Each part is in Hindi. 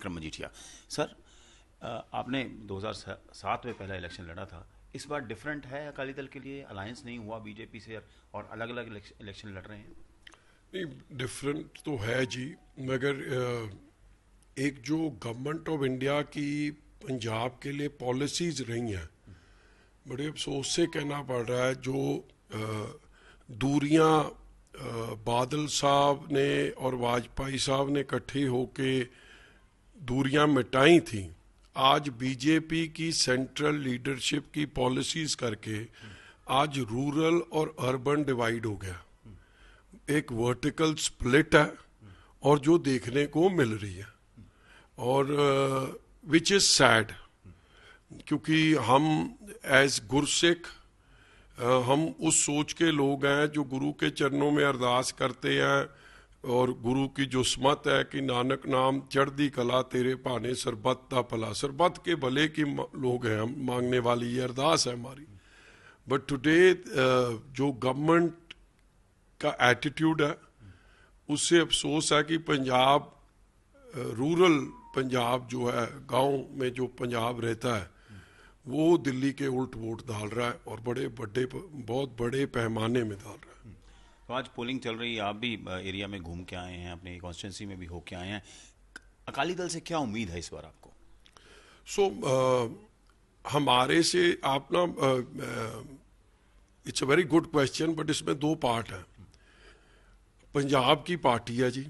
विक्रम मजीठिया। सर, आपने 2007 में पहला इलेक्शन लड़ा था। इस बार डिफरेंट है अकाली दल के लिए? अलायंस नहीं हुआ बीजेपी से और अलग अलग इलेक्शन लड़ रहे हैं। नहीं, डिफरेंट तो है जी, मगर एक जो गवर्नमेंट ऑफ इंडिया की पंजाब के लिए पॉलिसीज रही हैं, बड़े अफसोस से कहना पड़ रहा है, जो दूरियां बादल साहब ने और वाजपेयी साहब ने इकट्ठे होके दूरियां मिटाई थी, आज बीजेपी की सेंट्रल लीडरशिप की पॉलिसीज करके आज रूरल और अर्बन डिवाइड हो गया। एक वर्टिकल स्प्लिट है और जो देखने को मिल रही है, और विच इज सैड, क्योंकि हम एज गुरसिख हम उस सोच के लोग हैं जो गुरु के चरणों में अरदास करते हैं, और गुरु की जो स्मत है कि नानक नाम चढ़दी कला तेरे भाने सरबत दा भला, सरबत के भले की लोग हैं हम, मांगने वाली ये अरदास है हमारी। बट टुडे जो गवर्नमेंट का एटीट्यूड है, उससे अफसोस है कि पंजाब, रूरल पंजाब जो है, गांव में जो पंजाब रहता है, वो दिल्ली के उल्ट वोट डाल रहा है और बहुत बड़े पैमाने में डाल रहा है। तो आज पोलिंग चल रही है, आप भी एरिया में घूम के आए हैं, अपने कॉन्स्टिट्यूंसी में भी होके आए हैं। अकाली दल से क्या उम्मीद है इस बार आपको? हमारे से आप ना, it's a very good question, but इसमें दो पार्ट हैं। पंजाब की पार्टी है जी,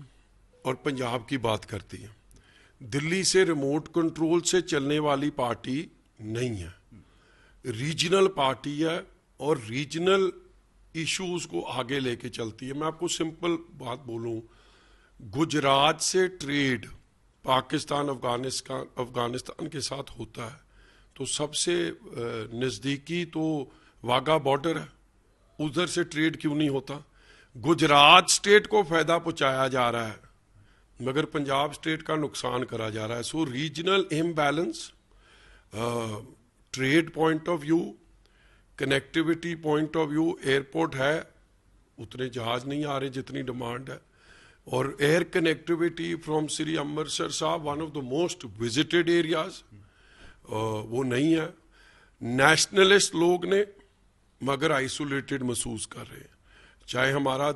और पंजाब की बात करती है। दिल्ली से रिमोट कंट्रोल से चलने वाली पार्टी नहीं है, रीजनल पार्टी है और रीजनल इश्यूज को आगे लेके चलती है। मैं आपको सिंपल बात बोलूं, गुजरात से ट्रेड पाकिस्तान अफगानिस्तान के साथ होता है, तो सबसे नज़दीकी तो वाघा बॉर्डर है, उधर से ट्रेड क्यों नहीं होता? गुजरात स्टेट को फायदा पहुंचाया जा रहा है, मगर पंजाब स्टेट का नुकसान करा जा रहा है। So regional imbalance, trade point of view, connectivity point of view, airport है, उतने जहाज नहीं आ रहे जितनी डिमांड है, और air connectivity from Shri Amritsar Sahib, one of the most visited areas, वो नहीं है। नेशनलिस्ट लोग ने मगर आइसोलेटेड महसूस कर रहे हैं। चाहे हमारा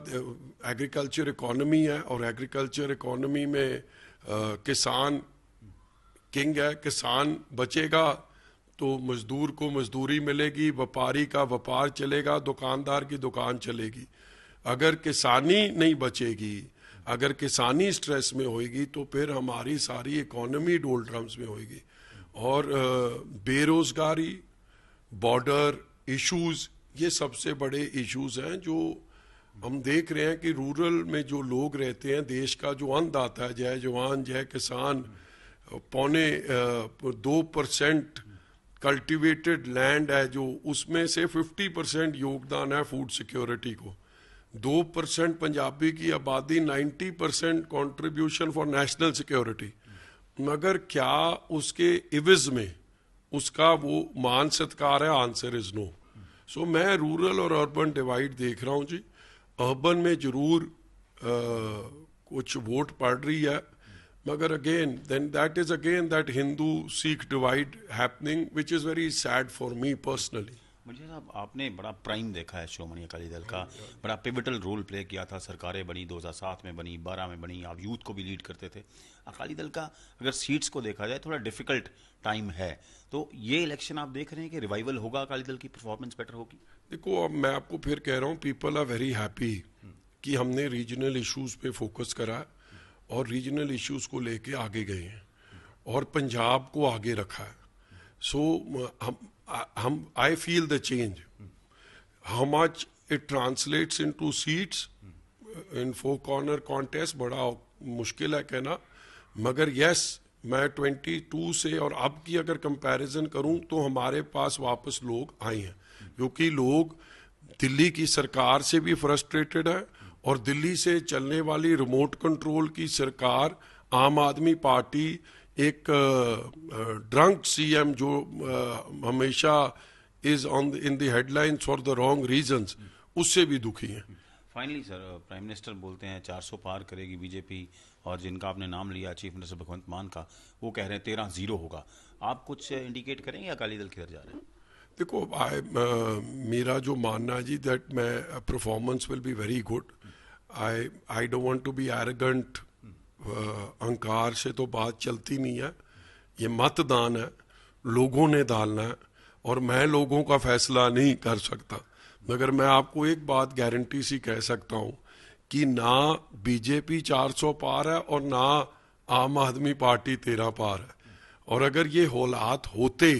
एग्रीकल्चर इकोनॉमी है, और एग्रीकल्चर इकोनॉमी में किसान किंग है, किसान बचेगा तो मजदूर को मजदूरी मिलेगी, व्यापारी का व्यापार चलेगा, दुकानदार की दुकान चलेगी। अगर किसानी नहीं बचेगी, अगर किसानी स्ट्रेस में होएगी, तो फिर हमारी सारी इकोनॉमी डोलड्रम्स में होएगी। और बेरोजगारी, बॉर्डर इश्यूज, ये सबसे बड़े इश्यूज हैं जो हम देख रहे हैं कि रूरल में जो लोग रहते हैं, देश का जो अन्नदाता है, जय जवान जय किसान, 2% कल्टीवेटेड लैंड है, जो उसमें से 50% योगदान है फूड सिक्योरिटी को। 2% पंजाबी की आबादी, 90% कंट्रीब्यूशन फॉर नेशनल सिक्योरिटी, मगर क्या उसके इवज में उसका वो मान सत्कार है? Answer is no. सो मैं रूरल और अर्बन डिवाइड देख रहा हूँ जी। अर्बन में जरूर कुछ वोट पड़ रही है, मगर again then that is again that Hindu Sikh divide happening, which is very sad for me personally. मुझे साहब, आपने बड़ा प्राइम देखा है श्रोमणी अकाली दल का, बड़ा पिवटल रोल प्ले किया था। सरकारें बनी, 2007 में बनी, 12 में बनी, आप यूथ को भी लीड करते थे। अकाली दल का अगर सीट्स को देखा जाए, थोड़ा डिफिकल्ट टाइम है, तो ये इलेक्शन आप देख रहे हैं कि रिवाइवल होगा, अकाली दल की परफॉर्मेंस बेटर होगी? देखो, अब मैं आपको फिर कह रहा हूँ, पीपल आर वेरी हैप्पी कि हमने रीजनल इश्यूज पे फोकस करा और रीजनल इश्यूज को लेके आगे गए हैं और पंजाब को आगे रखा है। सो हम I feel the change. How much it translates into seats in 4 corner contest बड़ा मुश्किल है कहना, मगर यस, मैं 22 से और अब की अगर कंपैरिजन करूं तो हमारे पास वापस लोग आए हैं, क्योंकि लोग दिल्ली की सरकार से भी फ्रस्ट्रेटेड है, और दिल्ली से चलने वाली रिमोट कंट्रोल की सरकार, आम आदमी पार्टी, एक ड्रंक सीएम जो हमेशा is on in the headlines for the wrong reasons, उससे भी दुखी हैं। फाइनली सर, प्राइम मिनिस्टर बोलते हैं 400 पार करेगी बीजेपी और जिनका आपने नाम लिया चीफ मिनिस्टर भगवंत मान का, वो कह रहे हैं 13-0 होगा। आप कुछ इंडिकेट करेंगे अकाली दल किधर जा रहे हैं? देखो, मेरा जो मानना है जी, दैट मैं performance will be very good. I don't want to be arrogant. अहंकार से तो बात चलती नहीं है। ये मतदान है, लोगों ने डालना है, और मैं लोगों का फैसला नहीं कर सकता। मगर मैं आपको एक बात गारंटी सी कह सकता हूँ कि ना बीजेपी 400 पार है और ना आम आदमी पार्टी 13 पार है। और अगर ये हालात होते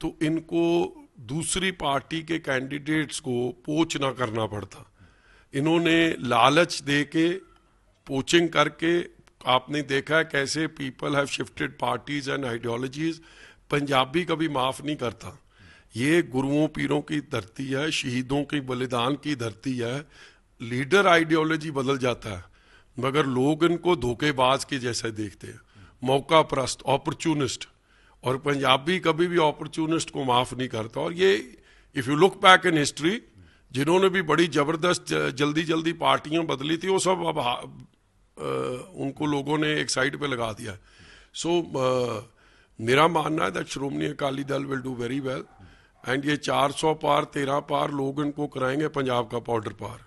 तो इनको दूसरी पार्टी के कैंडिडेट्स को पोच ना करना पड़ता। इन्होंने लालच दे के, पोचिंग करके, आपने देखा है कैसे people have shifted parties and ideologies. Punjabi कभी माफ नहीं करता। ये गुरुओं पीरों की धरती है, शहीदों की बलिदान की धरती है। लीडर आइडियोलॉजी बदल जाता है, मगर लोग इनको धोखेबाज के जैसे देखते हैं, मौका परस्त, अपॉर्चुनिस्ट। और पंजाबी कभी भी अपॉर्चुनिस्ट को माफ नहीं करता। और ये if you look back in history, जिन्होंने भी बड़ी जबरदस्त जल्दी जल्दी पार्टियां बदली थी, वो सब अब उनको लोगों ने एक साइड पे लगा दिया। सो मेरा मानना है that Shiromani Akali Dal will do very well, and ये 400 पार 13 पार लोग इनको कराएंगे पंजाब का बॉर्डर पार।